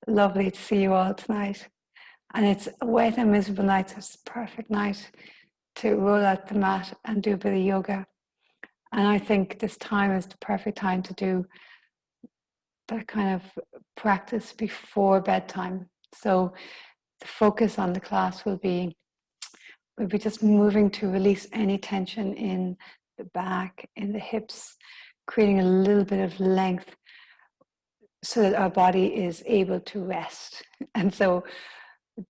Lovely to see you all tonight. And it's a wet and miserable night, so it's a perfect night to roll out the mat and do a bit of yoga. And I think this time is the perfect time to do that kind of practice before bedtime. So the focus on the class will be just moving to release any tension in the back, in the hips, creating a little bit of length so that our body is able to rest. And so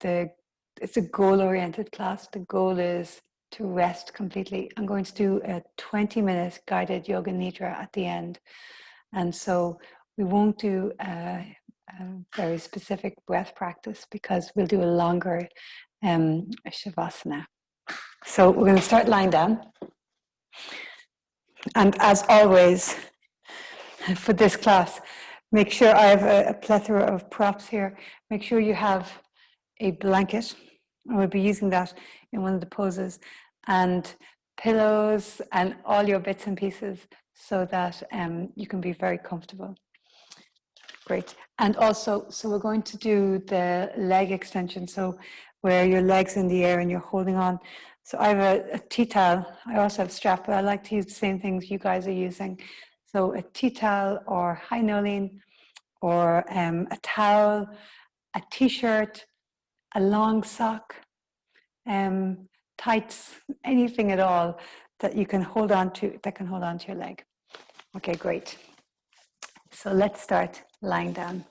it's a goal-oriented class. The goal is to rest completely. I'm going to do a 20-minute guided yoga nidra at the end. And so we won't do a very specific breath practice because we'll do a longer shavasana. So we're going to start lying down. And as always, for this class, make sure I have a plethora of props here. Make sure you have a blanket. I will be using that in one of the poses, and pillows and all your bits and pieces so that you can be very comfortable. Great. And also, so we're going to do the leg extension. So where your legs in the air and you're holding on. So I have a tea towel. I also have a strap, but I like to use the same things you guys are using. So a tea towel or high noline or a towel, a t-shirt, a long sock, tights, anything at all that you can hold on to, that can hold on to your leg. Okay, great. So let's start lying down.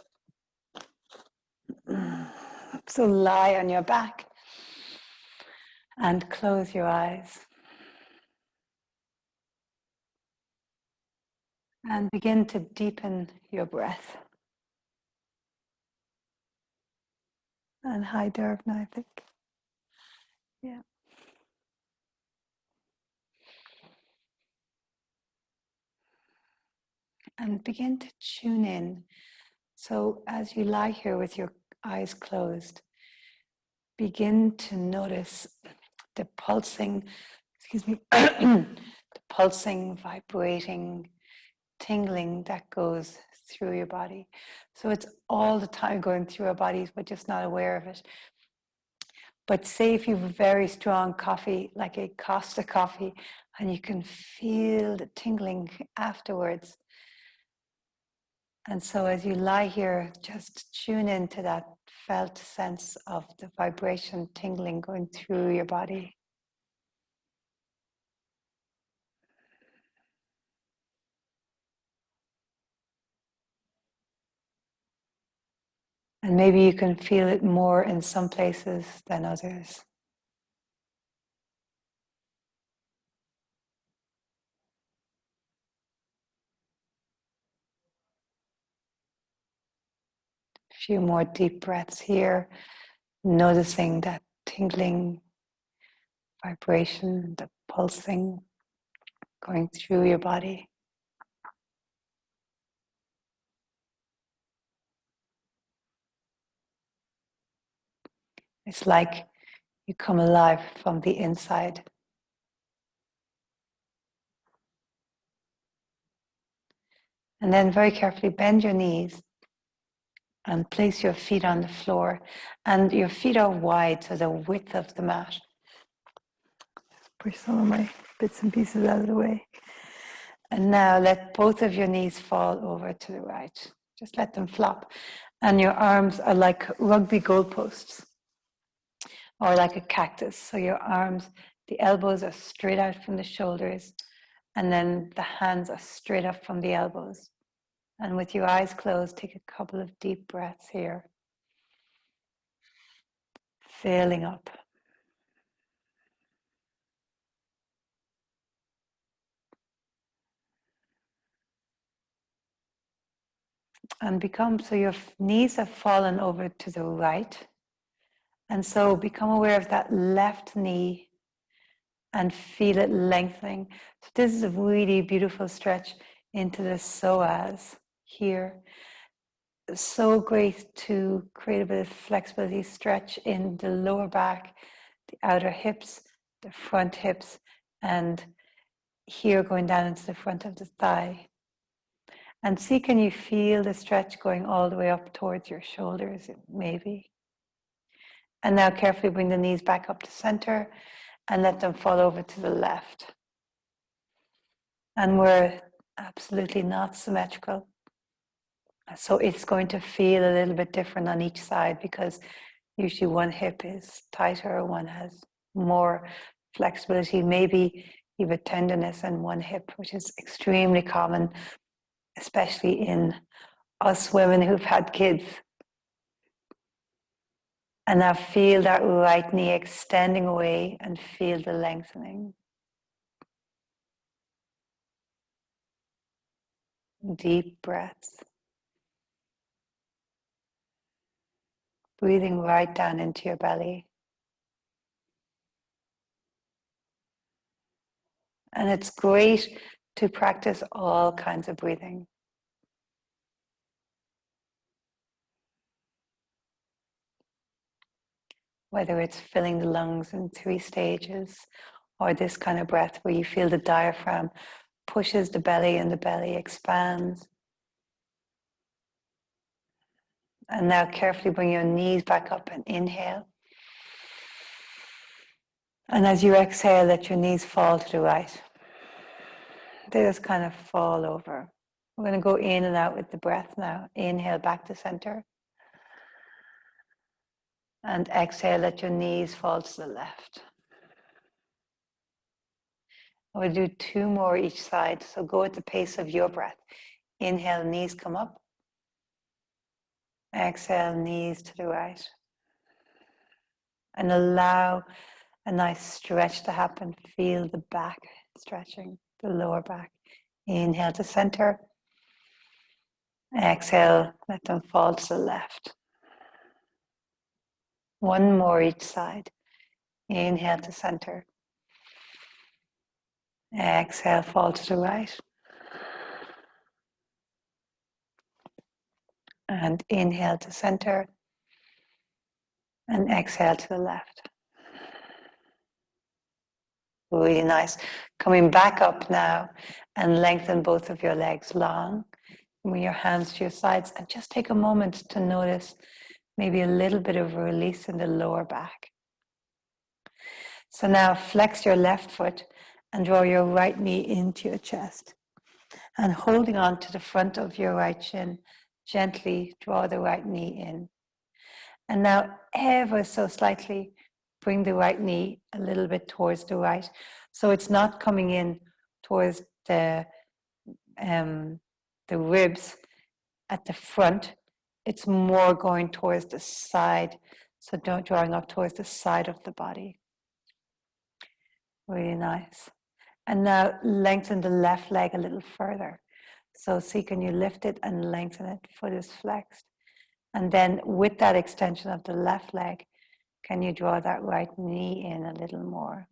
So lie on your back and close your eyes. And begin to deepen your breath. And hi, Dervna, I think. Yeah. And begin to tune in. So as you lie here with your eyes closed, begin to notice the pulsing, the pulsing, vibrating, tingling that goes through your body. So it's all the time going through our bodies, but just not aware of it. But say if you have a very strong coffee, like a Costa coffee, and you can feel the tingling afterwards. And so as you lie here, just tune into that felt sense of the vibration tingling going through your body. And maybe you can feel it more in some places than others. A few more deep breaths here, noticing that tingling vibration, the pulsing going through your body. It's like you come alive from the inside. And then very carefully bend your knees and place your feet on the floor. And your feet are wide, so the width of the mat. Push some of my bits and pieces out of the way. And now let both of your knees fall over to the right. Just let them flop. And your arms are like rugby goalposts or like a cactus. So your arms, the elbows are straight out from the shoulders, and then the hands are straight up from the elbows. And with your eyes closed, take a couple of deep breaths here. Filling up. And become, so your knees have fallen over to the right. And so become aware of that left knee and feel it lengthening. So this is a really beautiful stretch into the psoas here. So great to create a bit of flexibility, stretch in the lower back, the outer hips, the front hips, and here going down into the front of the thigh. And see, can you feel the stretch going all the way up towards your shoulders, maybe? And now carefully bring the knees back up to center and let them fall over to the left. And we're absolutely not symmetrical. So it's going to feel a little bit different on each side because usually one hip is tighter, one has more flexibility. Maybe you have a tenderness in one hip, which is extremely common, especially in us women who've had kids. And now feel that right knee extending away and feel the lengthening. Deep breaths. Breathing right down into your belly. And it's great to practice all kinds of breathing. Whether it's filling the lungs in 3 stages, or this kind of breath where you feel the diaphragm pushes the belly and the belly expands. And now carefully bring your knees back up and inhale. And as you exhale, let your knees fall to the right. They just kind of fall over. We're going to go in and out with the breath now. Inhale back to center. And exhale, let your knees fall to the left. We'll do 2 more each side. So go at the pace of your breath. Inhale, knees come up. Exhale, knees to the right. And allow a nice stretch to happen. Feel the back stretching, the lower back. Inhale to center. Exhale, let them fall to the left. 1 more each side. Inhale to center. Exhale, fall to the right. And inhale to center. And exhale to the left. Really nice. Coming back up now and lengthen both of your legs long. Bring your hands to your sides and just take a moment to notice maybe a little bit of a release in the lower back. So now flex your left foot and draw your right knee into your chest. And holding on to the front of your right shin, gently draw the right knee in. And now ever so slightly bring the right knee a little bit towards the right. So it's not coming in towards the ribs at the front. It's more going towards the side. So don't drawing up towards the side of the body. Really nice. And now lengthen the left leg a little further. So see, can you lift it and lengthen it? Foot is flexed. And then with that extension of the left leg, can you draw that right knee in a little more?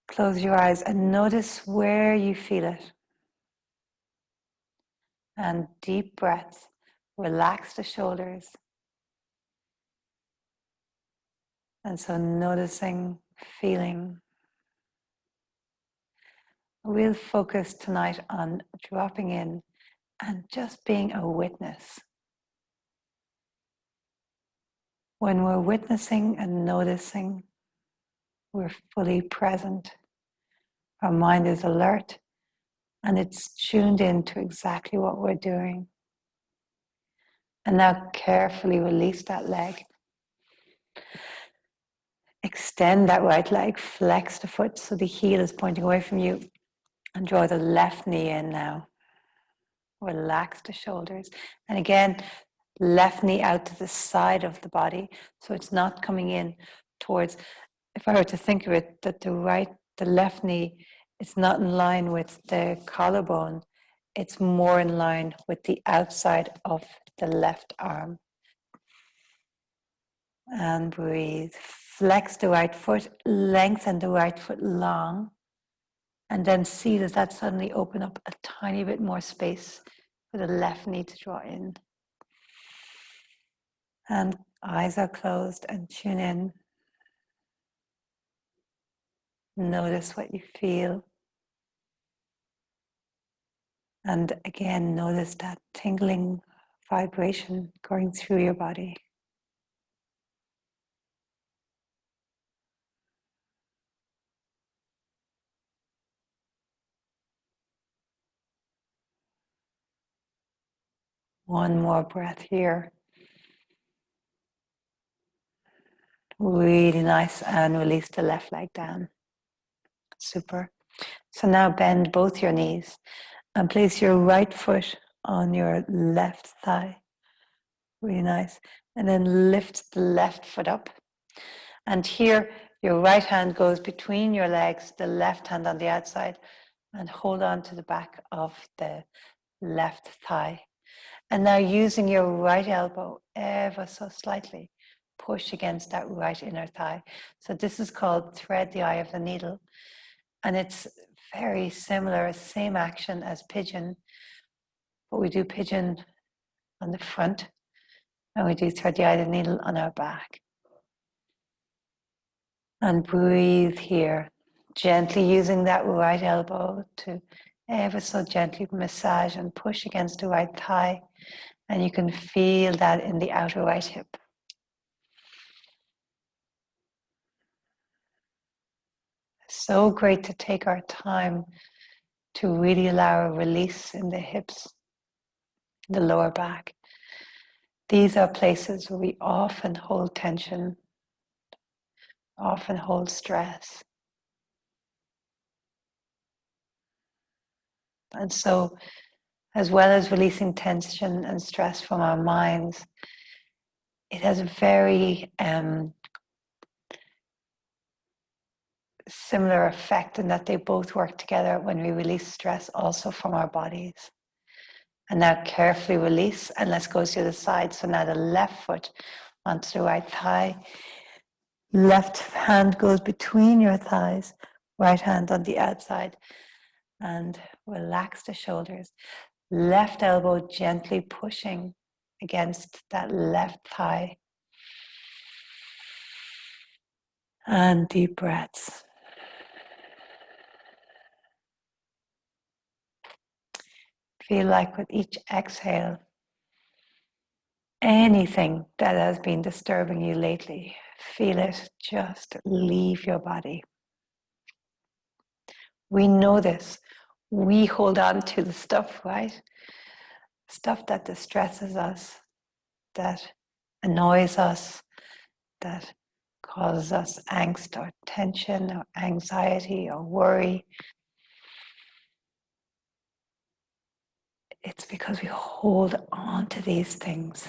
Close your eyes and notice where you feel it. And deep breaths. Relax the shoulders. And so noticing, feeling. We'll focus tonight on dropping in and just being a witness. When we're witnessing and noticing, we're fully present. Our mind is alert and it's tuned in to exactly what we're doing. And now carefully release that leg. Extend that right leg, flex the foot so the heel is pointing away from you. And draw the left knee in now. Relax the shoulders. And again, left knee out to the side of the body. So it's not coming in towards, if I were to think of it, that the left knee is not in line with the collarbone. It's more in line with the outside of the left arm. And breathe. Flex the right foot, lengthen the right foot long. And then see, does that suddenly open up a tiny bit more space for the left knee to draw in. And eyes are closed and tune in. Notice what you feel. And again, notice that tingling vibration going through your body. One more breath here. Really nice. And release the left leg down. Super. So now bend both your knees and place your right foot on your left thigh. Really nice. And then lift the left foot up. And here, your right hand goes between your legs, the left hand on the outside, and hold on to the back of the left thigh. And now using your right elbow ever so slightly, push against that right inner thigh. So this is called thread the eye of the needle. And it's very similar, same action as pigeon, but we do pigeon on the front and we do thread the eye of the needle on our back. And breathe here, gently using that right elbow to ever so gently massage and push against the right thigh. And you can feel that in the outer right hip. So great to take our time to really allow a release in the hips, the lower back. These are places where we often hold tension, often hold stress. And so, as well as releasing tension and stress from our minds, it has a very similar effect in that they both work together when we release stress also from our bodies. And now carefully release, and let's go to the side. So now the left foot onto the right thigh. Left hand goes between your thighs, right hand on the outside, and relax the shoulders. Left elbow gently pushing against that left thigh. And deep breaths. Feel like with each exhale, anything that has been disturbing you lately, feel it just leave your body. We know this. We hold on to the stuff, right? Stuff that distresses us, that annoys us, that causes us angst or tension or anxiety or worry. It's because we hold on to these things.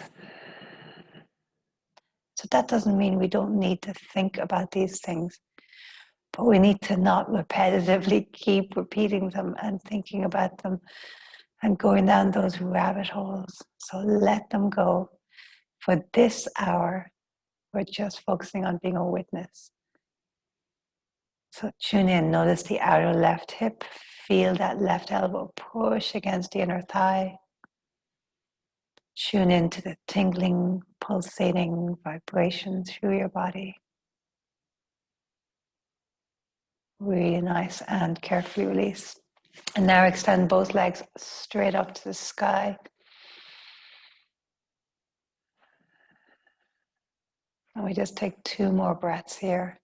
So that doesn't mean we don't need to think about these things, but we need to not repetitively keep repeating them and thinking about them and going down those rabbit holes. So let them go. For this hour, we're just focusing on being a witness. So tune in, notice the outer left hip, feel that left elbow push against the inner thigh. Tune into the tingling, pulsating vibration through your body. Really nice, and carefully release. And now extend both legs straight up to the sky. And we just take 2 more breaths here.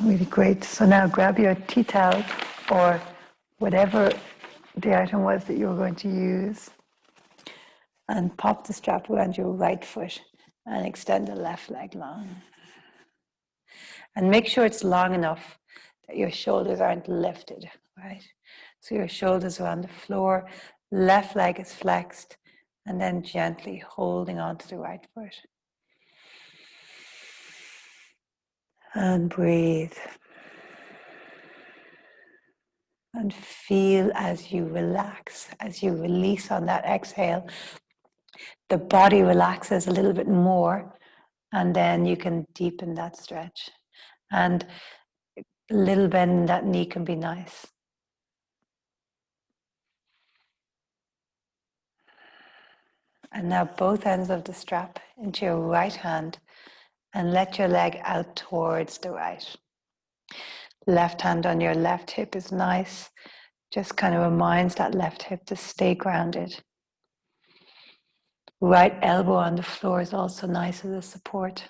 Really great. So now grab your tea towel or whatever the item was that you were going to use and pop the strap around your right foot and extend the left leg long. And make sure it's long enough that your shoulders aren't lifted, right? So your shoulders are on the floor, left leg is flexed, and then gently holding onto the right foot. And breathe. And feel as you relax, as you release on that exhale, the body relaxes a little bit more, and then you can deepen that stretch. And a little bend in that knee can be nice. And now both ends of the strap into your right hand and let your leg out towards the right. Left hand on your left hip is nice. Just kind of reminds that left hip to stay grounded. Right elbow on the floor is also nice as a support.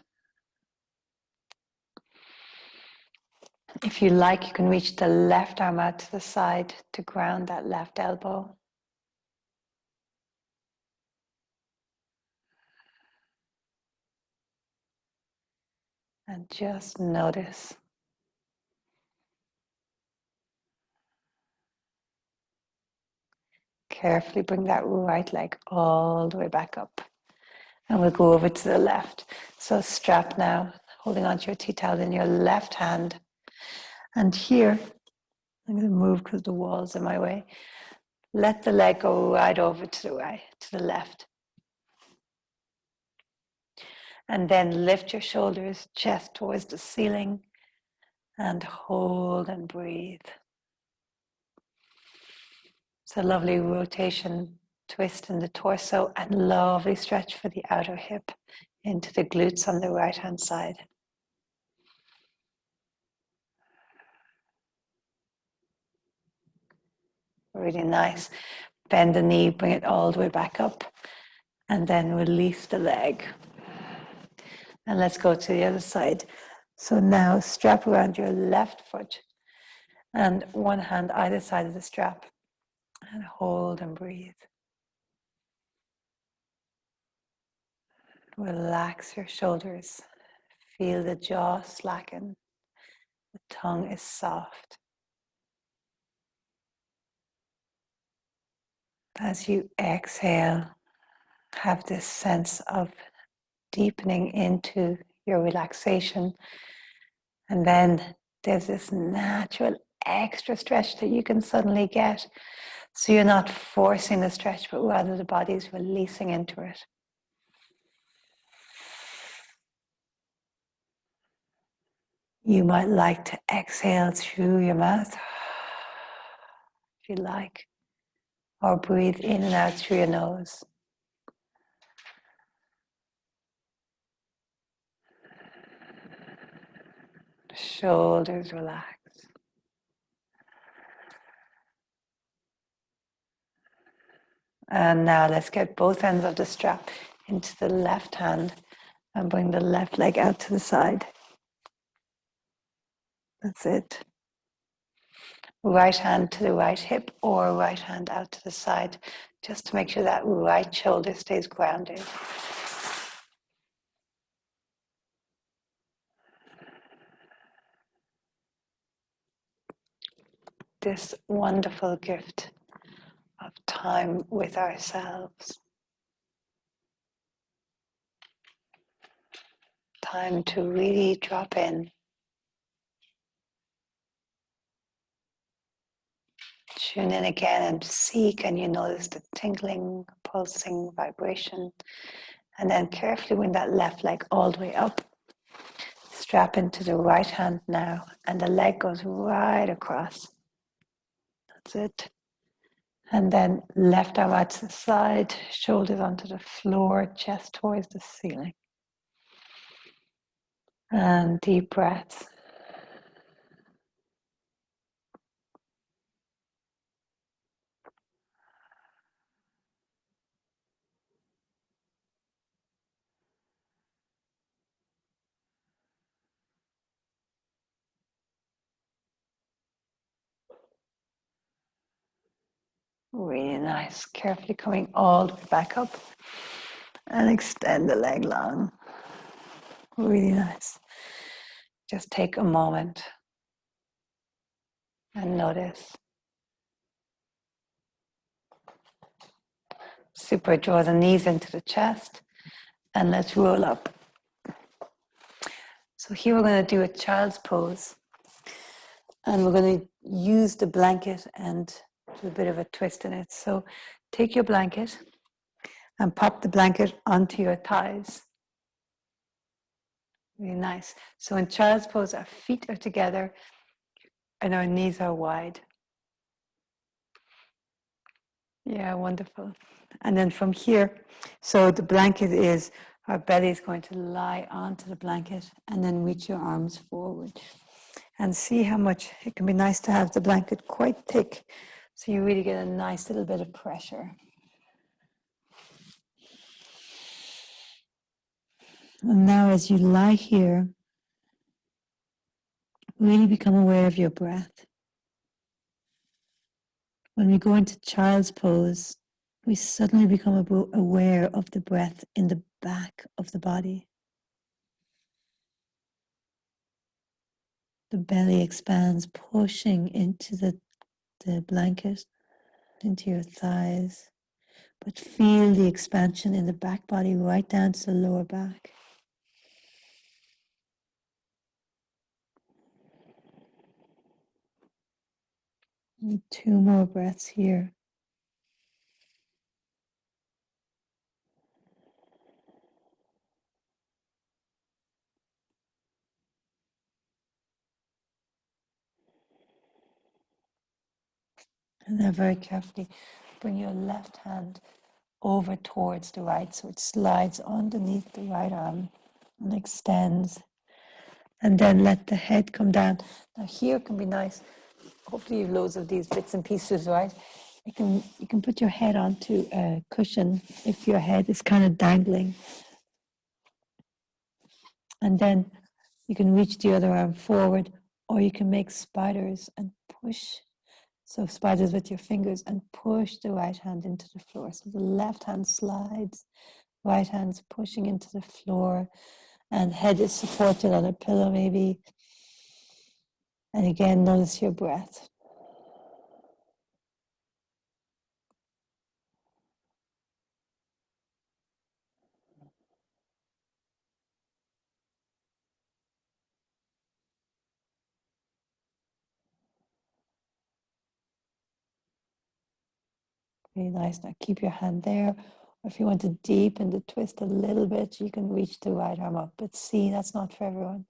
If you like, you can reach the left arm out to the side to ground that left elbow. And just notice. Carefully bring that right leg all the way back up. And we'll go over to the left. So strap now, holding onto your tea towel in your left hand. And here, I'm going to move because the wall's in my way. Let the leg go right over to the right, to the left. And then lift your shoulders, chest towards the ceiling, and hold and breathe. It's a lovely rotation, twist in the torso, and lovely stretch for the outer hip into the glutes on the right hand side. Really nice. Bend the knee, bring it all the way back up, and then release the leg. And let's go to the other side. So now strap around your left foot and one hand either side of the strap, and hold and breathe. Relax your shoulders. Feel the jaw slacken. The tongue is soft. As you exhale, have this sense of deepening into your relaxation. And then there's this natural extra stretch that you can suddenly get. So you're not forcing the stretch, but rather the body's releasing into it. You might like to exhale through your mouth, if you like, or breathe in and out through your nose. Shoulders relax. And now let's get both ends of the strap into the left hand and bring the left leg out to the side. That's it. Right hand to the right hip or right hand out to the side, just to make sure that right shoulder stays grounded. This wonderful gift of time with ourselves. Time to really drop in. Tune in again and see, can you notice the tingling, pulsing vibration? And then carefully bring that left leg all the way up. Strap into the right hand now, and the leg goes right across. That's it. And then left arm out to the side, shoulders onto the floor, chest towards the ceiling. And deep breaths. Really nice. Carefully coming all the way back up and extend the leg long. Really nice. Just take a moment and notice. Super, draw the knees into the chest and let's roll up. So here we're going to do a child's pose. And we're going to use the blanket and do a bit of a twist in it. So take your blanket and pop the blanket onto your thighs. Really nice. So in child's pose, our feet are together and our knees are wide. Yeah, wonderful. And then from here, so the blanket is, our belly is going to lie onto the blanket, and then reach your arms forward. And see how much, it can be nice to have the blanket quite thick, so you really get a nice little bit of pressure. And now as you lie here, really become aware of your breath. When we go into child's pose, we suddenly become aware of the breath in the back of the body. The belly expands, pushing into the blanket, into your thighs. But feel the expansion in the back body right down to the lower back. And 2 more breaths here. And now very carefully bring your left hand over towards the right, so it slides underneath the right arm and extends. And then let the head come down. Now here can be nice. Hopefully you have loads of these bits and pieces, right? You can put your head onto a cushion if your head is kind of dangling. And then you can reach the other arm forward, or you can make spiders and push. So spiders with your fingers and push the right hand into the floor. So the left hand slides, right hand's pushing into the floor, and head is supported on a pillow maybe. And again, notice your breath. Very nice. Now keep your hand there. Or if you want to deepen the twist a little bit, you can reach the right arm up. But see, that's not for everyone.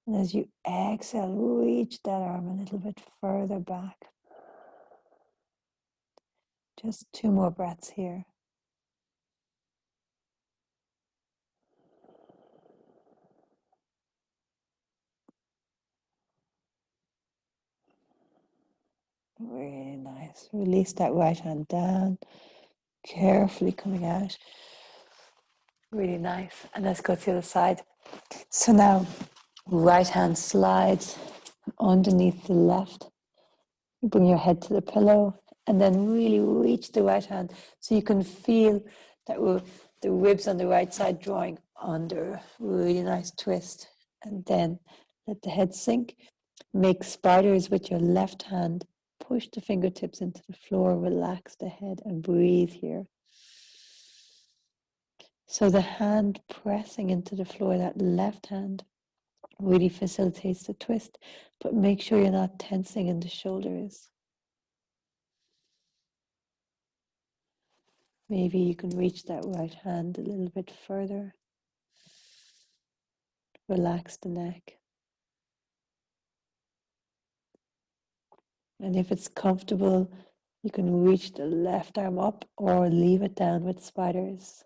And as you exhale, reach that arm a little bit further back. Just 2 more breaths here. Really nice. Release that right hand down, carefully coming out. Really nice. And let's go to the other side. So now, right hand slides underneath the left. You bring your head to the pillow and then really reach the right hand so you can feel that the ribs on the right side drawing under. Really nice twist. And then let the head sink. Make spiders with your left hand. Push the fingertips into the floor, relax the head and breathe here. So the hand pressing into the floor, that left hand, really facilitates the twist, but make sure you're not tensing in the shoulders. Maybe you can reach that right hand a little bit further. Relax the neck. And if it's comfortable, you can reach the left arm up or leave it down with spiders.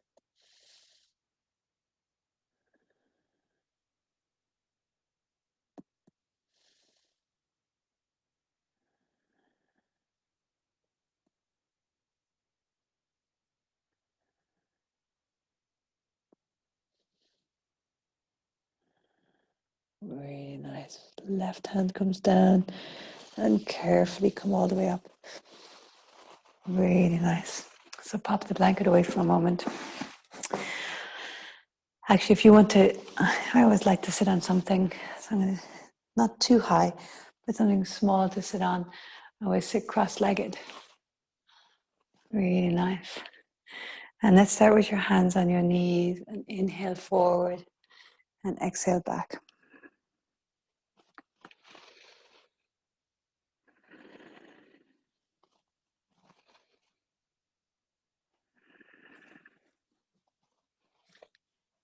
Really nice. Left hand comes down and carefully come all the way up. Really nice. So pop the blanket away for a moment. Actually, if you want to, I always like to sit on something, not too high, but something small to sit on. I always sit cross-legged. Really nice. And let's start with your hands on your knees and inhale forward and exhale back.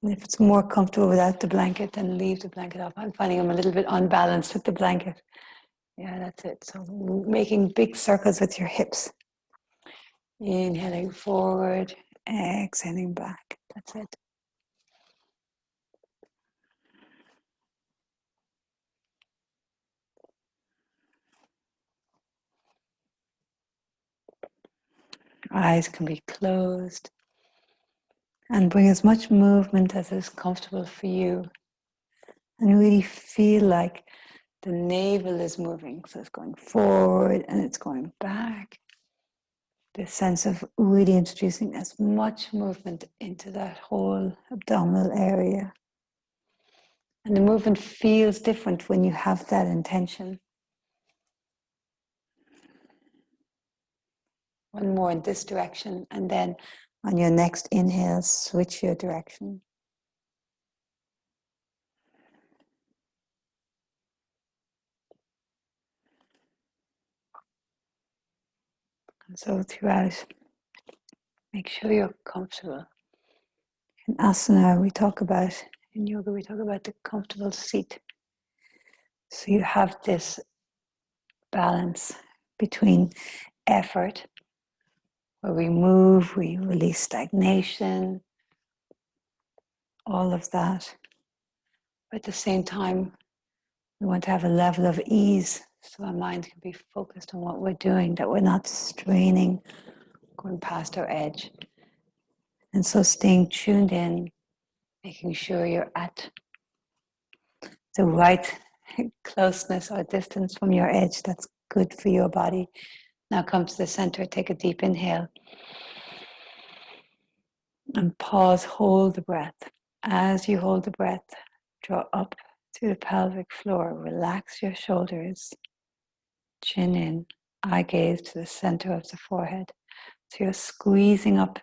And if it's more comfortable without the blanket, then leave the blanket up. I'm finding I'm a little bit unbalanced with the blanket. Yeah, that's it. So making big circles with your hips. Inhaling forward, exhaling back. That's it. Eyes can be closed. And bring as much movement as is comfortable for you. And really feel like the navel is moving. So it's going forward and it's going back. This sense of really introducing as much movement into that whole abdominal area. And the movement feels different when you have that intention. One more in this direction, and then on your next inhale, switch your direction. And so throughout, make sure you're comfortable. In asana, in yoga, we talk about the comfortable seat. So you have this balance between effort, where we move, we release stagnation, all of that. But at the same time, we want to have a level of ease so our mind can be focused on what we're doing, that we're not straining, going past our edge. And so staying tuned in, making sure you're at the right closeness or distance from your edge that's good for your body. Now come to the center, take a deep inhale. And pause, hold the breath. As you hold the breath, draw up to the pelvic floor. Relax your shoulders, chin in, eye gaze to the center of the forehead. So you're squeezing up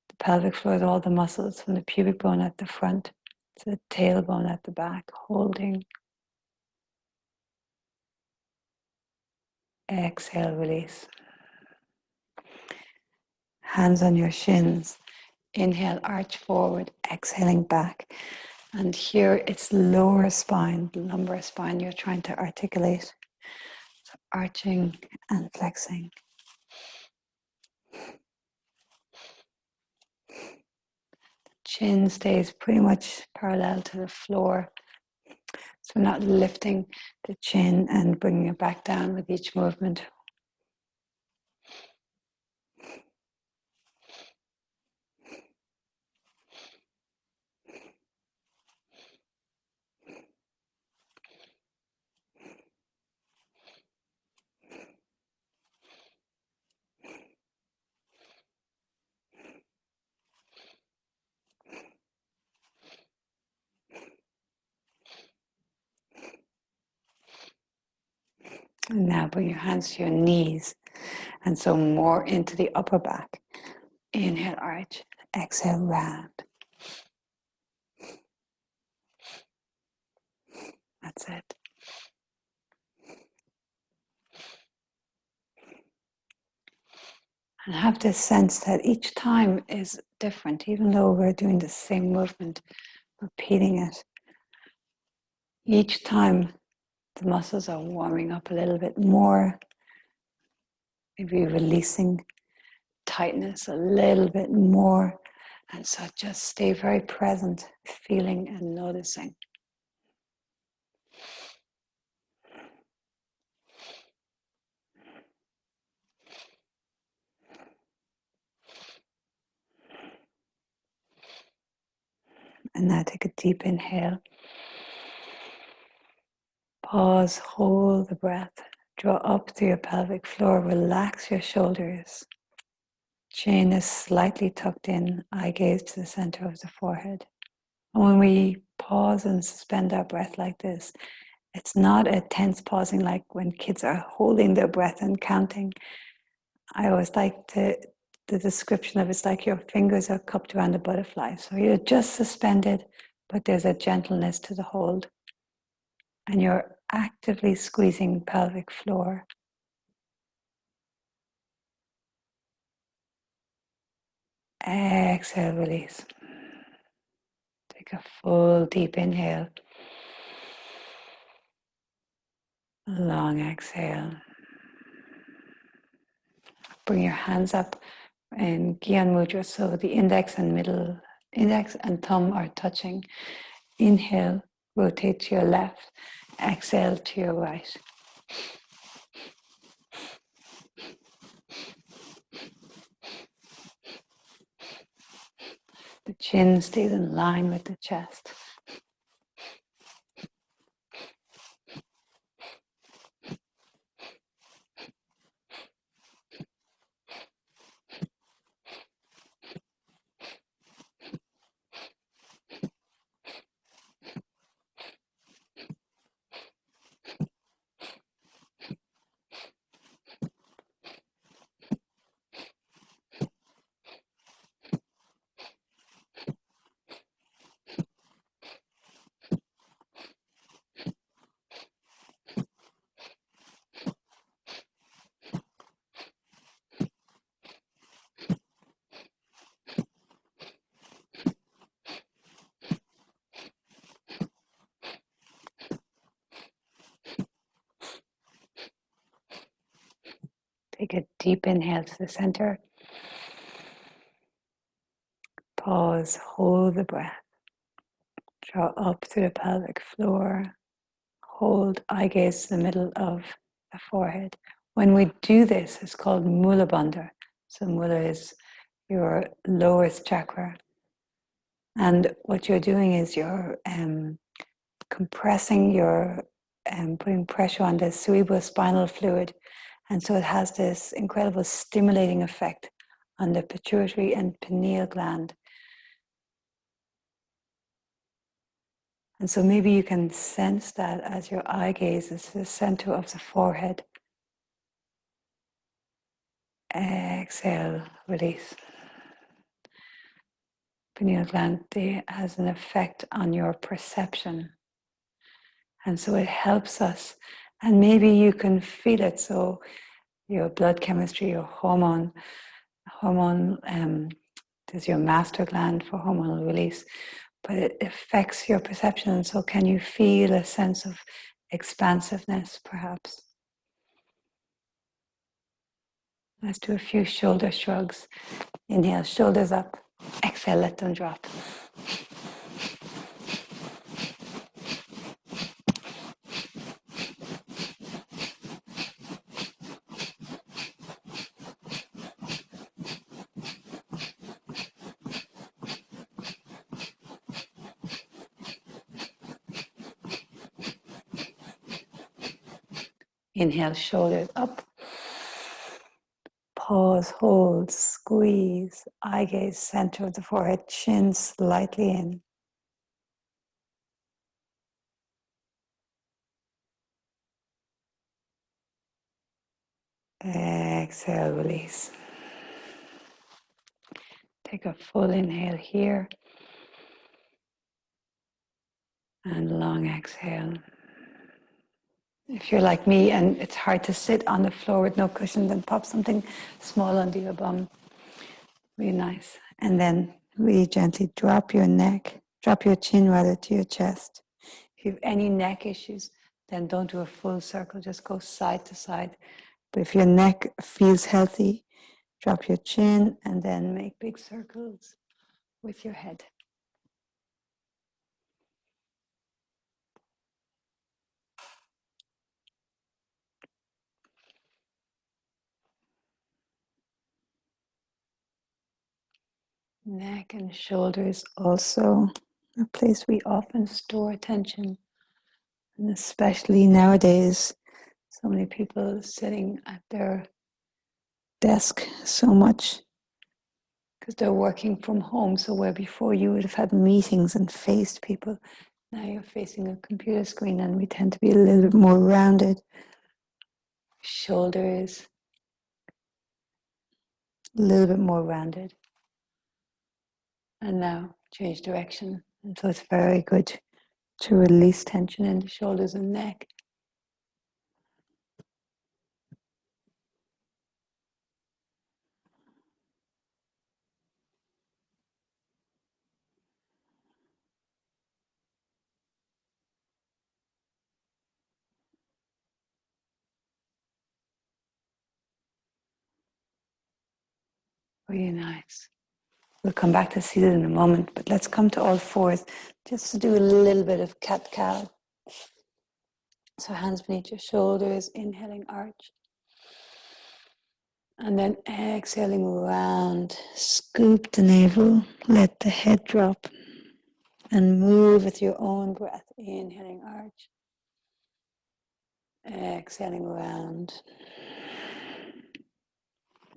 the pelvic floor with all the muscles from the pubic bone at the front to the tailbone at the back, holding. Exhale, release. Hands on your shins. Inhale, arch forward, exhaling back. And here it's lower spine, lumbar spine you're trying to articulate. So arching and flexing. Chin stays pretty much parallel to the floor. So we're not lifting the chin and bringing it back down with each movement. And now bring your hands to your knees. And so more into the upper back. Inhale, arch. Exhale, round. That's it. And have this sense that each time is different, even though we're doing the same movement, repeating it. Each time the muscles are warming up a little bit more, maybe releasing tightness a little bit more. And so just stay very present, feeling and noticing. And now take a deep inhale. Pause, hold the breath. Draw up to your pelvic floor. Relax your shoulders. Chin is slightly tucked in. Eye gaze to the center of the forehead. And when we pause and suspend our breath like this, it's not a tense pausing like when kids are holding their breath and counting. I always like the description of it's like your fingers are cupped around a butterfly. So you're just suspended, but there's a gentleness to the hold. And you're actively squeezing pelvic floor. Exhale, release. Take a full deep inhale. Long exhale. Bring your hands up in Gyan Mudra, so the index and thumb are touching. Inhale, rotate to your left. Exhale to your right. The chin stays in line with the chest. Take a deep inhale to the center. Pause, hold the breath. Draw up through the pelvic floor. Hold eye gaze to the middle of the forehead. When we do this, it's called Mula Bandha. So Mula is your lowest chakra. And what you're doing is you're compressing putting pressure on the cerebrospinal fluid. And so it has this incredible stimulating effect on the pituitary and pineal gland. And so maybe you can sense that as your eye gaze is the center of the forehead. Exhale, release. Pineal gland has an effect on your perception. And so it helps us. And maybe you can feel it. So your blood chemistry, your hormone, is your master gland for hormonal release, but it affects your perception. So can you feel a sense of expansiveness, perhaps? Let's do a few shoulder shrugs. Inhale, shoulders up. Exhale, let them drop. Inhale, shoulders up. Pause, hold, squeeze. Eye gaze, center of the forehead, chin slightly in. Exhale, release. Take a full inhale here. And long exhale. If you're like me and it's hard to sit on the floor with no cushion, then pop something small under your bum. Really nice. And then really gently drop your chin rather to your chest. If you have any neck issues, then don't do a full circle, just go side to side. But if your neck feels healthy, drop your chin and then make big circles with your head. Neck and shoulders also a place we often store attention. And especially nowadays, so many people sitting at their desk so much because they're working from home. So where before you would have had meetings and faced people, now you're facing a computer screen and we tend to be a little bit more rounded. Shoulders, a little bit more rounded. And now change direction. And so it's very good to release tension in the shoulders and neck. Really nice. We'll come back to seated in a moment, but let's come to all fours just to do a little bit of cat-cow. So hands beneath your shoulders, inhaling arch. And then exhaling round, scoop the navel, let the head drop, and move with your own breath, inhaling arch. Exhaling round.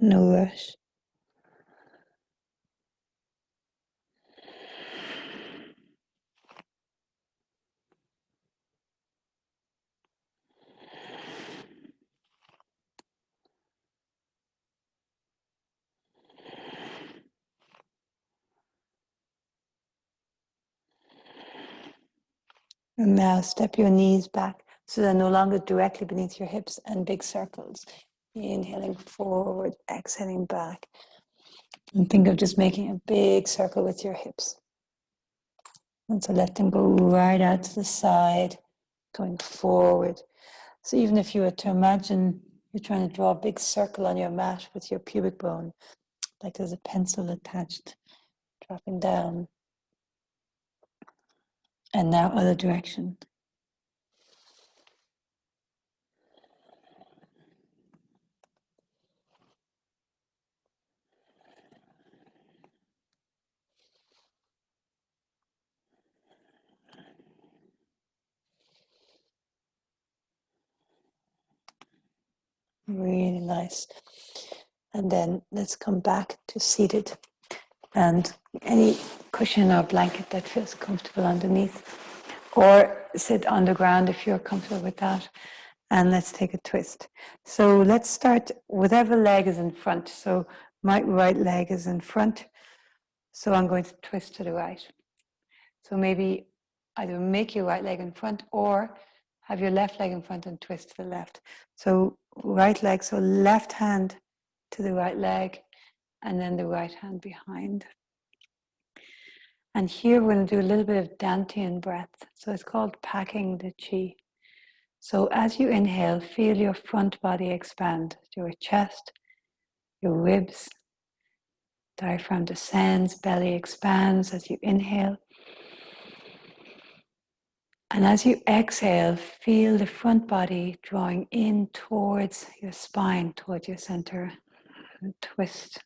No rush. And now step your knees back so they're no longer directly beneath your hips and big circles. Inhaling forward, exhaling back. And think of just making a big circle with your hips. And so let them go right out to the side, going forward. So even if you were to imagine you're trying to draw a big circle on your mat with your pubic bone, like there's a pencil attached, dropping down. And now other direction. Really nice. And then let's come back to seated. And any cushion or blanket that feels comfortable underneath. Or sit on the ground if you're comfortable with that. And let's take a twist. So let's start, whatever leg is in front. So my right leg is in front. So I'm going to twist to the right. So maybe either make your right leg in front or have your left leg in front and twist to the left. So right leg, so left hand to the right leg and then the right hand behind. And here we're going to do a little bit of Dantian breath. So it's called packing the chi. So as you inhale, feel your front body expand, your chest, your ribs, diaphragm descends, belly expands as you inhale. And as you exhale, feel the front body drawing in towards your spine, towards your center, and twist.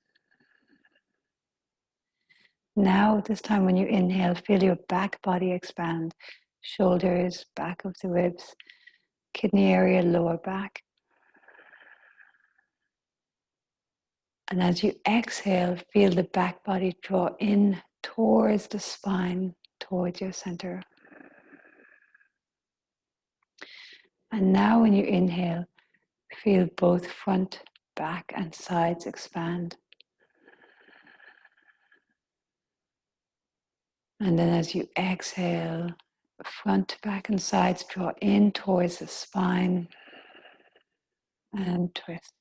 Now, this time when you inhale, feel your back body expand, shoulders, back of the ribs, kidney area, lower back. And as you exhale, feel the back body draw in towards the spine, towards your center. And now when you inhale, feel both front, back, and sides expand. And then as you exhale, front, back, and sides draw in towards the spine and twist.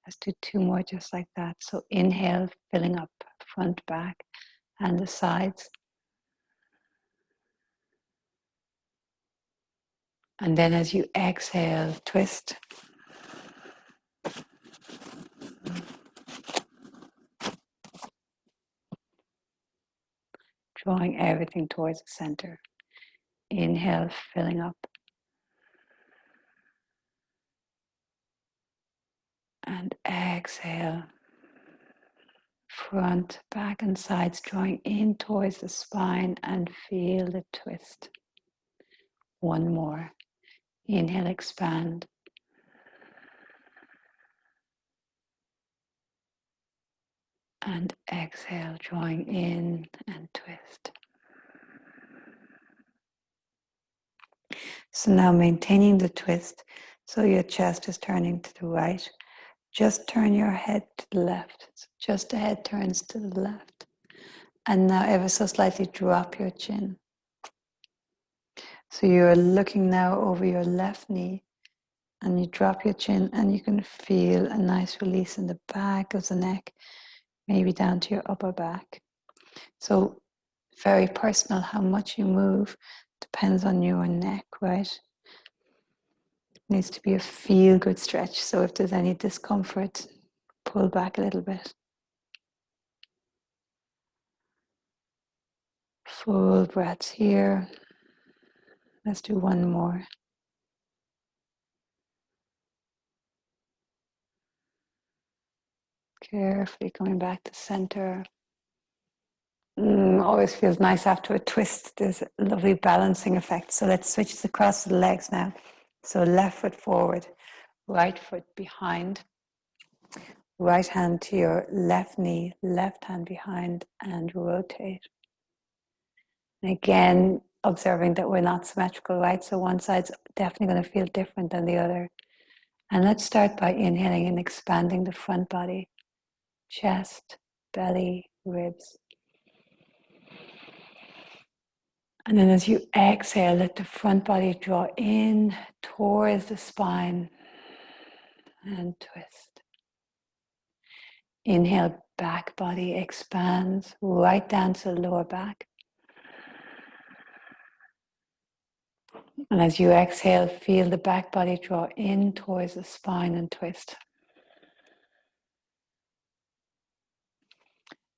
Let's do two more just like that. So inhale, filling up front, back, and the sides. And then as you exhale, twist. Drawing everything towards the center. Inhale, filling up. And exhale. Front, back, and sides drawing in towards the spine and feel the twist. One more. Inhale, expand. And exhale, drawing in and twist. So now maintaining the twist, so your chest is turning to the right. Just turn your head to the left. So just the head turns to the left. And now ever so slightly drop your chin. So you're looking now over your left knee and you drop your chin and you can feel a nice release in the back of the neck, maybe down to your upper back. So very personal, how much you move depends on your neck, right? It needs to be a feel-good stretch. So if there's any discomfort, pull back a little bit. Full breaths here. Let's do one more. Carefully coming back to center. Always feels nice after a twist. There's a lovely balancing effect. So let's switch across the legs now. So left foot forward, right foot behind, right hand to your left knee, left hand behind, and rotate. And again, observing that we're not symmetrical, right? So one side's definitely going to feel different than the other. And let's start by inhaling and expanding the front body, chest, belly, ribs. And then as you exhale, let the front body draw in towards the spine and twist. Inhale, back body expands right down to the lower back. And as you exhale, feel the back body draw in towards the spine and twist.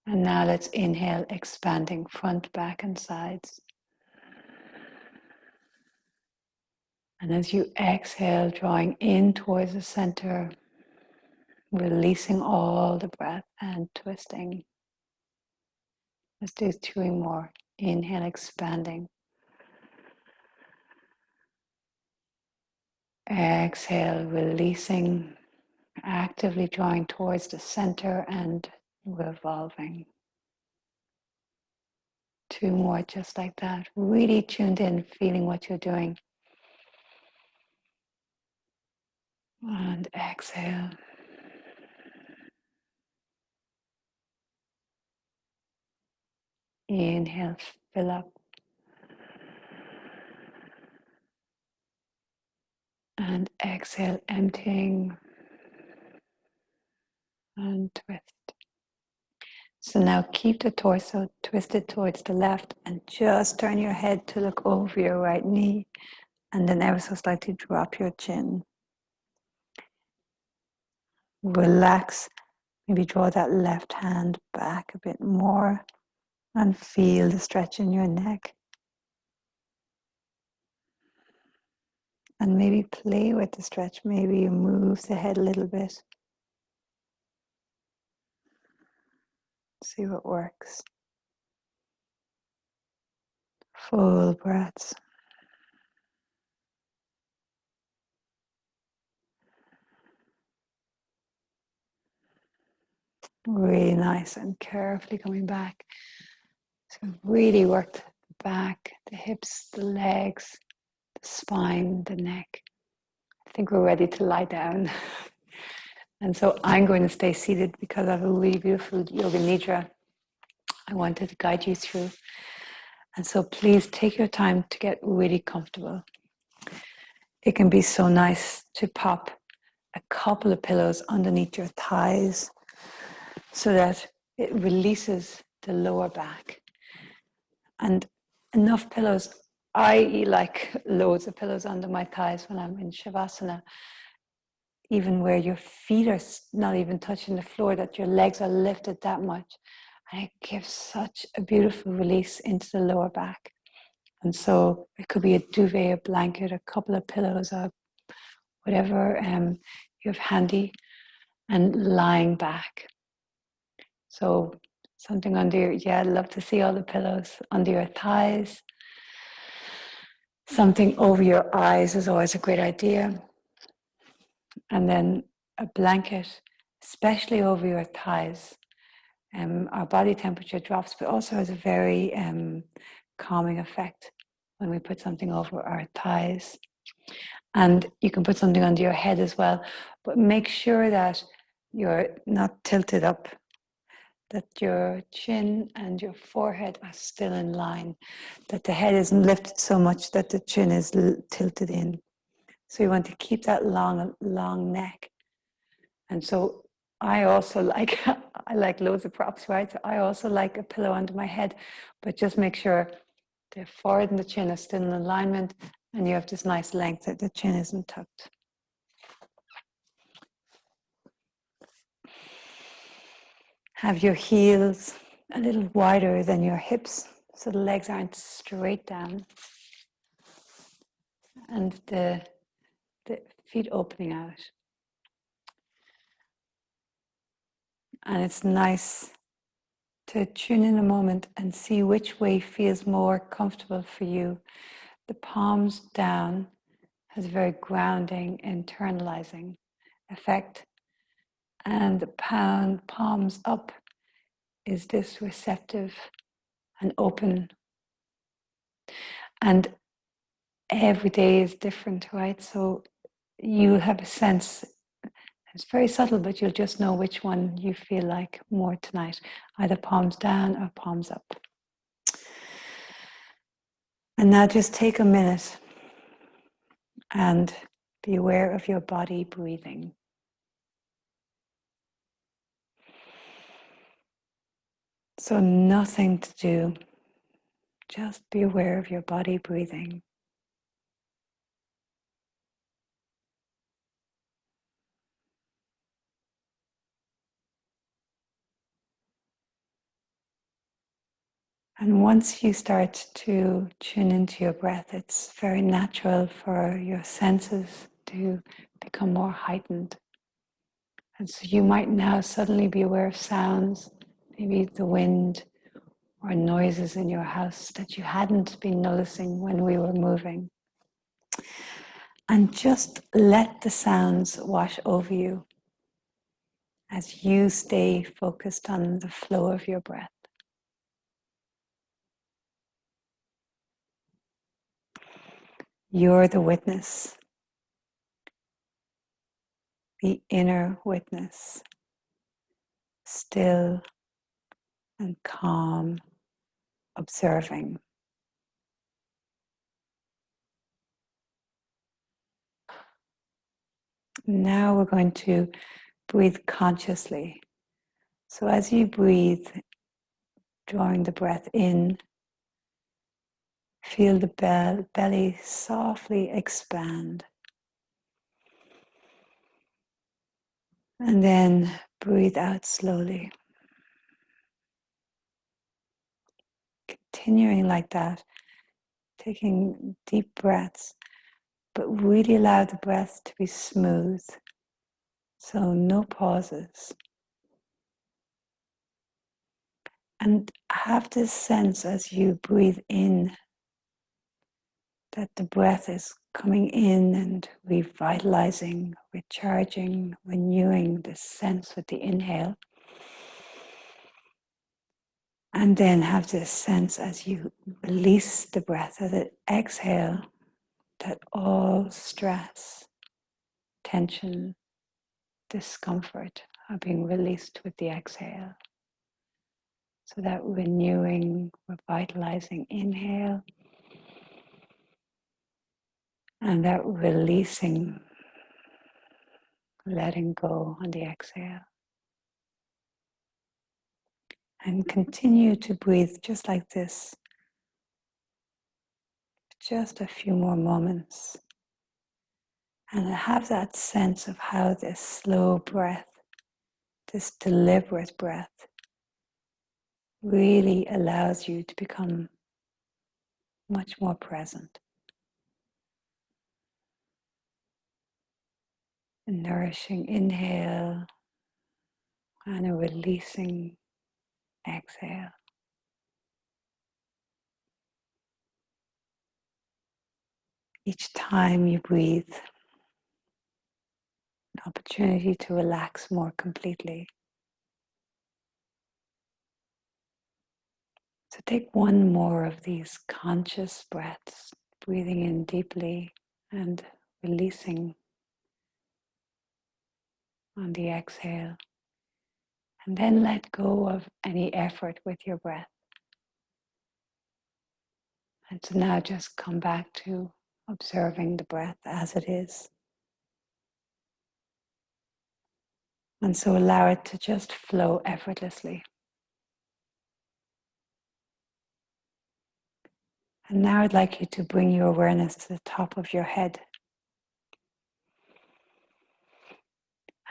And now let's inhale, expanding front, back, and sides. And as you exhale, drawing in towards the center, releasing all the breath and twisting. Let's do 2 more. Inhale, expanding. Exhale, releasing, actively drawing towards the center and revolving. 2 more just like that. Really tuned in, feeling what you're doing. And exhale. Inhale, fill up. And exhale, emptying. And twist. So now keep the torso twisted towards the left and just turn your head to look over your right knee. And then ever so slightly drop your chin. Relax. Maybe draw that left hand back a bit more and feel the stretch in your neck. And maybe play with the stretch. Maybe you move the head a little bit. See what works. Full breaths. Really nice and carefully coming back. So really work the back, the hips, the legs, the spine, the neck. I think we're ready to lie down. And so I'm going to stay seated because I have a really beautiful yoga nidra I wanted to guide you through. And so please take your time to get really comfortable. It can be so nice to pop a couple of pillows underneath your thighs so that it releases the lower back. And enough pillows. I like loads of pillows under my thighs when I'm in Shavasana, even where your feet are not even touching the floor, that your legs are lifted that much. And it gives such a beautiful release into the lower back. And so it could be a duvet, a blanket, a couple of pillows, or whatever you have handy, and lying back. So something under your, I'd love to see all the pillows under your thighs. Something over your eyes is always a great idea. And then a blanket, especially over your thighs. Our body temperature drops, but also has a very calming effect when we put something over our thighs. And you can put something under your head as well, but make sure that you're not tilted up, that your chin and your forehead are still in line, that the head isn't lifted so much that the chin is tilted in. So you want to keep that long neck. And so I also like, I like loads of props, right? So I also like a pillow under my head, but just make sure the forehead and the chin are still in alignment and you have this nice length that the chin isn't tucked. Have your heels a little wider than your hips so the legs aren't straight down, and the feet opening out. And it's nice to tune in a moment and see which way feels more comfortable for you. The palms down has a very grounding, internalizing effect. And the palms up is this receptive and open. And every day is different, right? So you have a sense, it's very subtle, but you'll just know which one you feel like more tonight, either palms down or palms up. And now just take a minute and be aware of your body breathing. So nothing to do, just be aware of your body breathing. And once you start to tune into your breath, it's very natural for your senses to become more heightened. And so you might now suddenly be aware of sounds, maybe the wind or noises in your house that you hadn't been noticing when we were moving. And just let the sounds wash over you as you stay focused on the flow of your breath. You're the witness, the inner witness, still and calm, observing. Now we're going to breathe consciously. So as you breathe, drawing the breath in, feel the belly softly expand. And then breathe out slowly. Continuing like that, taking deep breaths, but really allow the breath to be smooth. So no pauses. And have this sense as you breathe in that the breath is coming in and revitalizing, recharging, renewing this sense with the inhale. And then have this sense as you release the breath, as it exhale, that all stress, tension, discomfort are being released with the exhale. So that renewing, revitalizing inhale, and that releasing, letting go on the exhale. And continue to breathe just like this, just a few more moments. And have that sense of how this slow breath, this deliberate breath, really allows you to become much more present. A nourishing inhale and a releasing exhale. Each time you breathe, an opportunity to relax more completely. So take one more of these conscious breaths, breathing in deeply and releasing on the exhale. And then let go of any effort with your breath. And so now just come back to observing the breath as it is. And so allow it to just flow effortlessly. And now I'd like you to bring your awareness to the top of your head.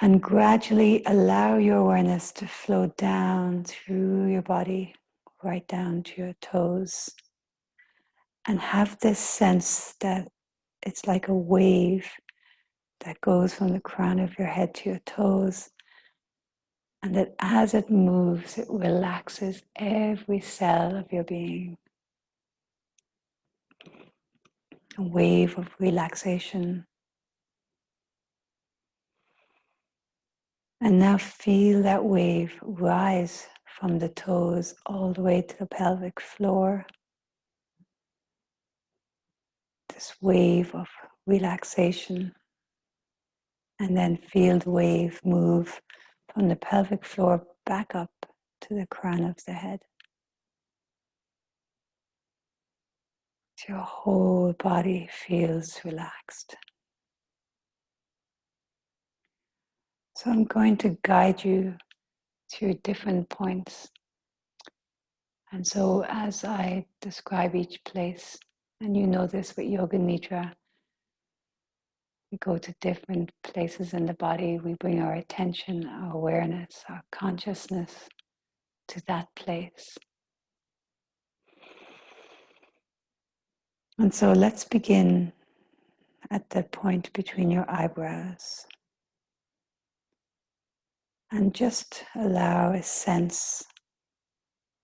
And gradually allow your awareness to flow down through your body, right down to your toes. And have this sense that it's like a wave that goes from the crown of your head to your toes. And that as it moves, it relaxes every cell of your being. A wave of relaxation. And now feel that wave rise from the toes all the way to the pelvic floor. This wave of relaxation. And then feel the wave move from the pelvic floor back up to the crown of the head. Your whole body feels relaxed. So I'm going to guide you through different points. And so as I describe each place, and you know this with Yoga Nidra, we go to different places in the body, we bring our attention, our awareness, our consciousness to that place. And so let's begin at the point between your eyebrows. And just allow a sense,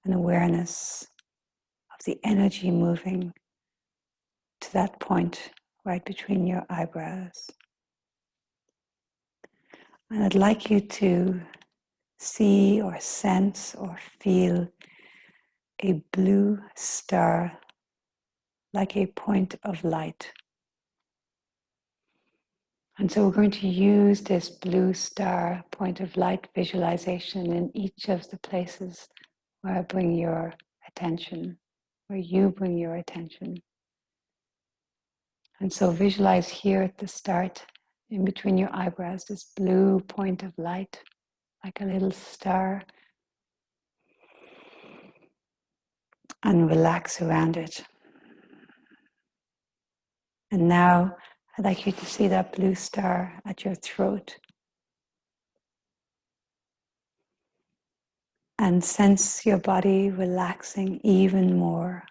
an awareness of the energy moving to that point right between your eyebrows. And I'd like you to see or sense or feel a blue star like a point of light. And so we're going to use this blue star point of light visualization in each of the places where I bring your attention, where you bring your attention. And so visualize here at the start, in between your eyebrows, this blue point of light, like a little star, and relax around it. And now I'd like you to see that blue star at your throat. And sense your body relaxing even more.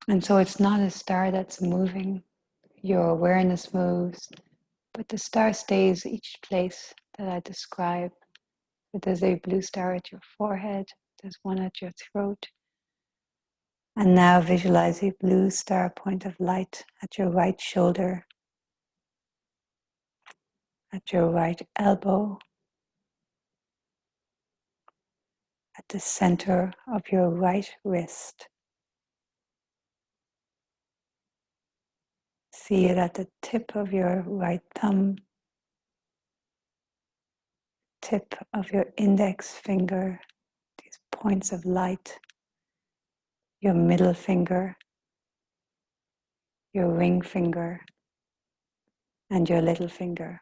And so it's not a star that's moving, your awareness moves, but the star stays each place that I describe. So there's a blue star at your forehead, there's one at your throat. And now visualize a blue star point of light at your right shoulder, at your right elbow, at the center of your right wrist. See it at the tip of your right thumb, tip of your index finger, these points of light, your middle finger, your ring finger, and your little finger.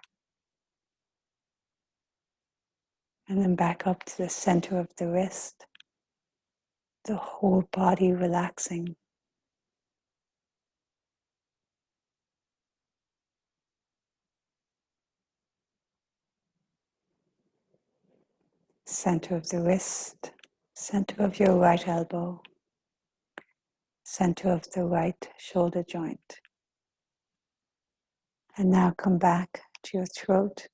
And then back up to the center of the wrist, the whole body relaxing. Center of the wrist, center of your right elbow, center of the right shoulder joint. And now come back to your throat.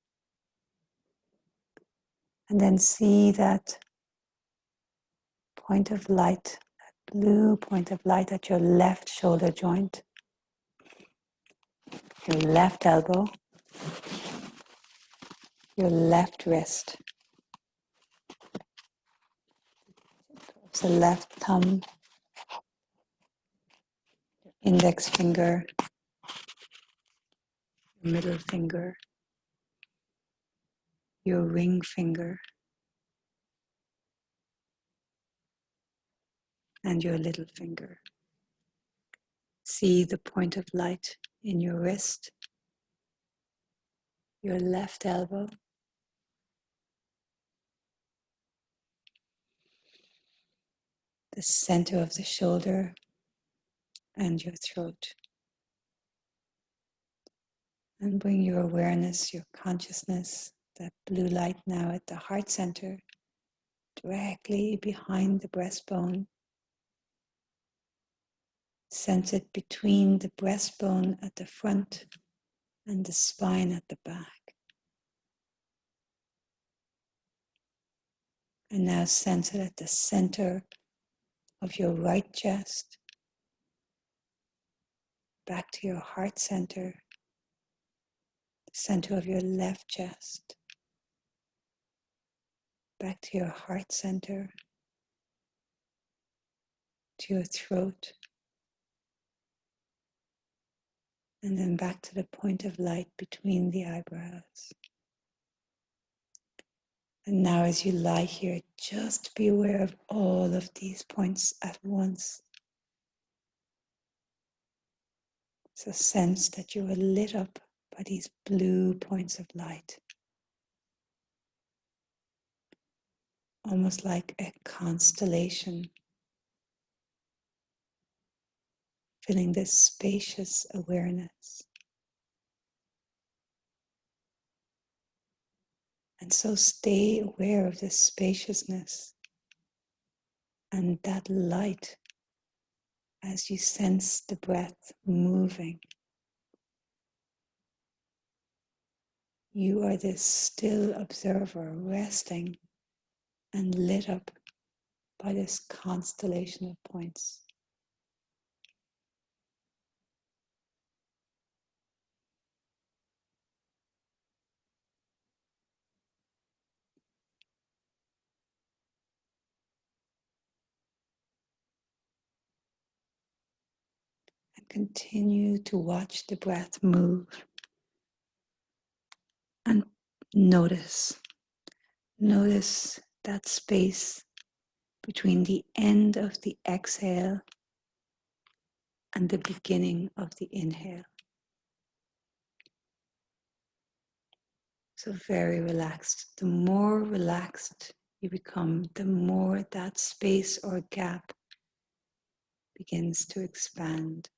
And then see that point of light, that blue point of light at your left shoulder joint, your left elbow, your left wrist, the left thumb, index finger, middle finger, your ring finger, and your little finger. See the point of light in your wrist, your left elbow, the center of the shoulder, and your throat. And bring your awareness, your consciousness, that blue light now at the heart center, directly behind the breastbone. Sense it between the breastbone at the front and the spine at the back. And now sense it at the center of your right chest, back to your heart center, the center of your left chest, back to your heart center, to your throat, and then back to the point of light between the eyebrows. And now as you lie here, just be aware of all of these points at once. So sense that you are lit up by these blue points of light, almost like a constellation, filling this spacious awareness. And so stay aware of this spaciousness and that light as you sense the breath moving. You are this still observer, resting and lit up by this constellation of points. And continue to watch the breath move and notice. Notice that space between the end of the exhale and the beginning of the inhale. So very relaxed. The more relaxed you become, the more that space or gap begins to expand.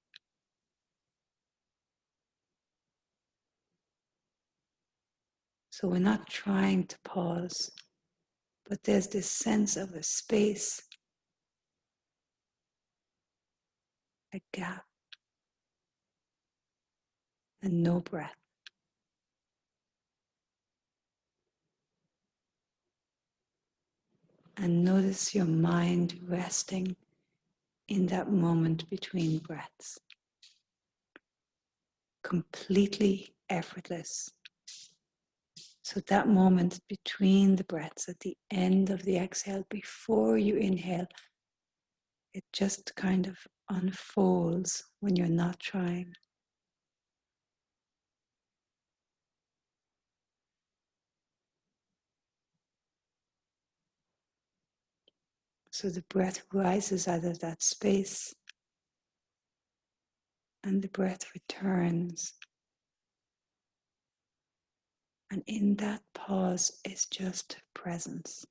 So we're not trying to pause, but there's this sense of a space, a gap, and no breath. And notice your mind resting in that moment between breaths. Completely effortless. So that moment between the breaths at the end of the exhale, before you inhale, it just kind of unfolds when you're not trying. So the breath rises out of that space and the breath returns. And in that pause is just presence.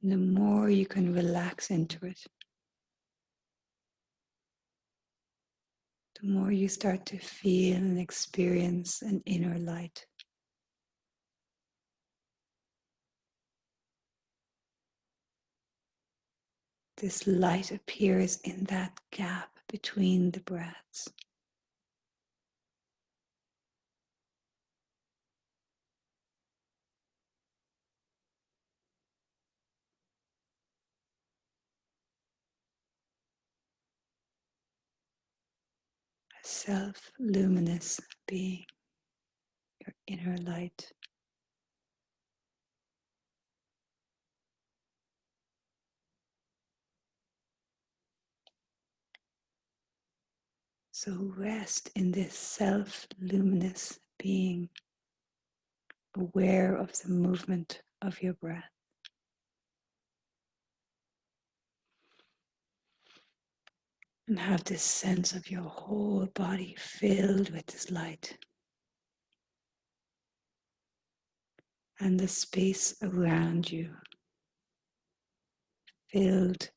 And the more you can relax into it, the more you start to feel and experience an inner light. This light appears in that gap between the breaths. A self-luminous being, your inner light. So rest in this self-luminous being, aware of the movement of your breath. And have this sense of your whole body filled with this light. And the space around you filled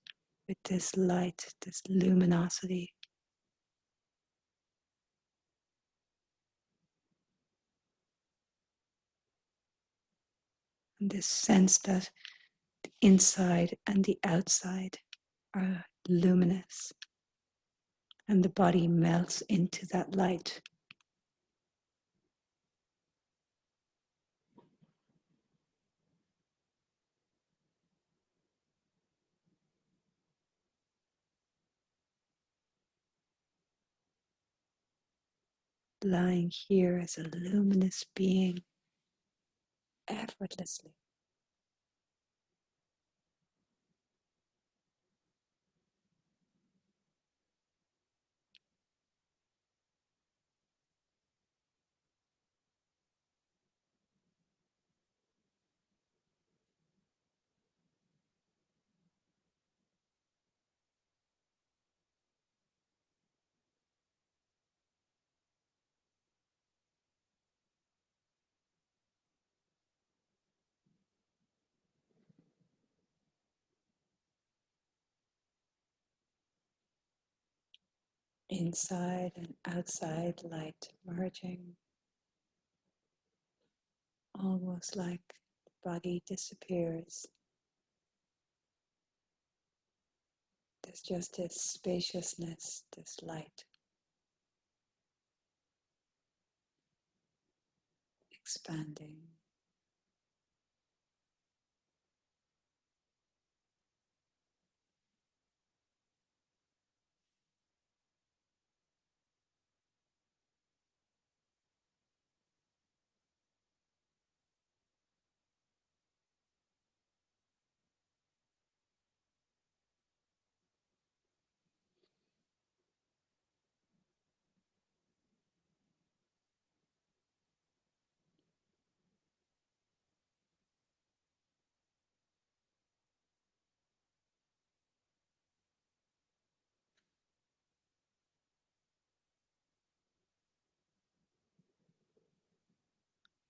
with this light, this luminosity, and this sense that the inside and the outside are luminous, and the body melts into that light. Lying here as a luminous being effortlessly. Inside and outside light merging, almost like the body disappears. There's just this spaciousness, this light expanding.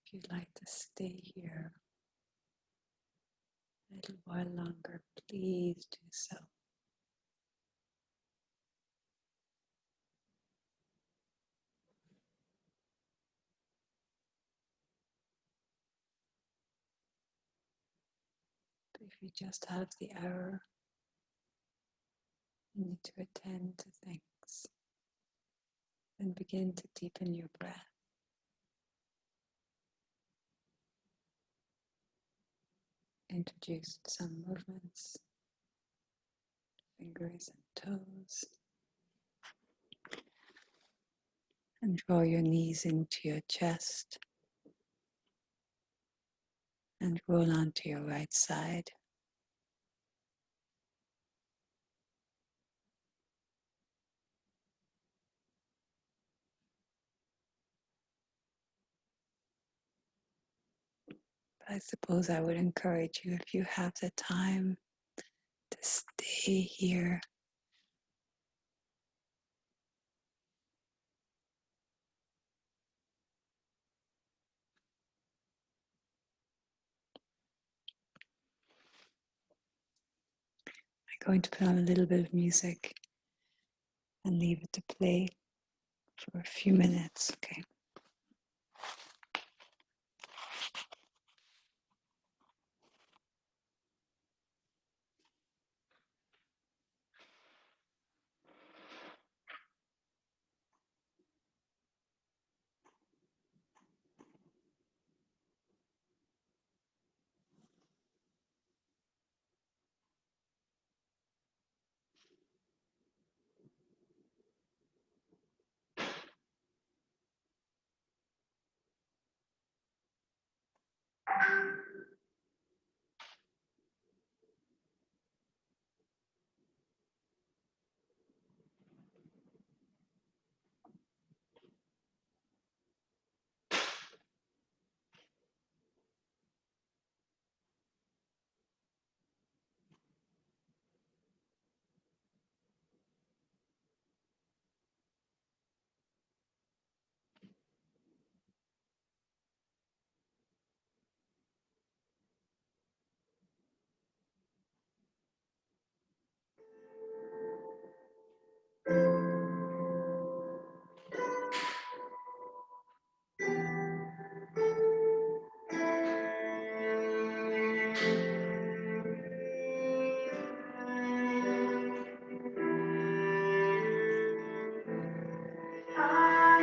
If you'd like to stay here a little while longer, please do so. But if you just have the hour, you need to attend to things, then begin to deepen your breath. Introduce some movements, fingers and toes, and draw your knees into your chest and roll onto your right side. But I suppose I would encourage you, if you have the time, to stay here. I'm going to put on a little bit of music and leave it to play for a few minutes, okay?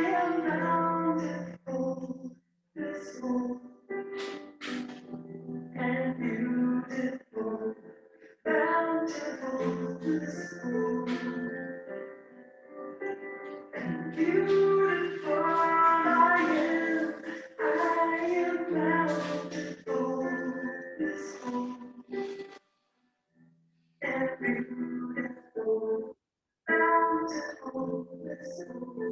am bountiful, blissful, and beautiful, bountiful, blissful, and beautiful. I am bountiful, blissful, and beautiful, bountiful, blissful,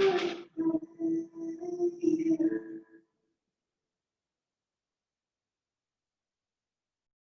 beautiful.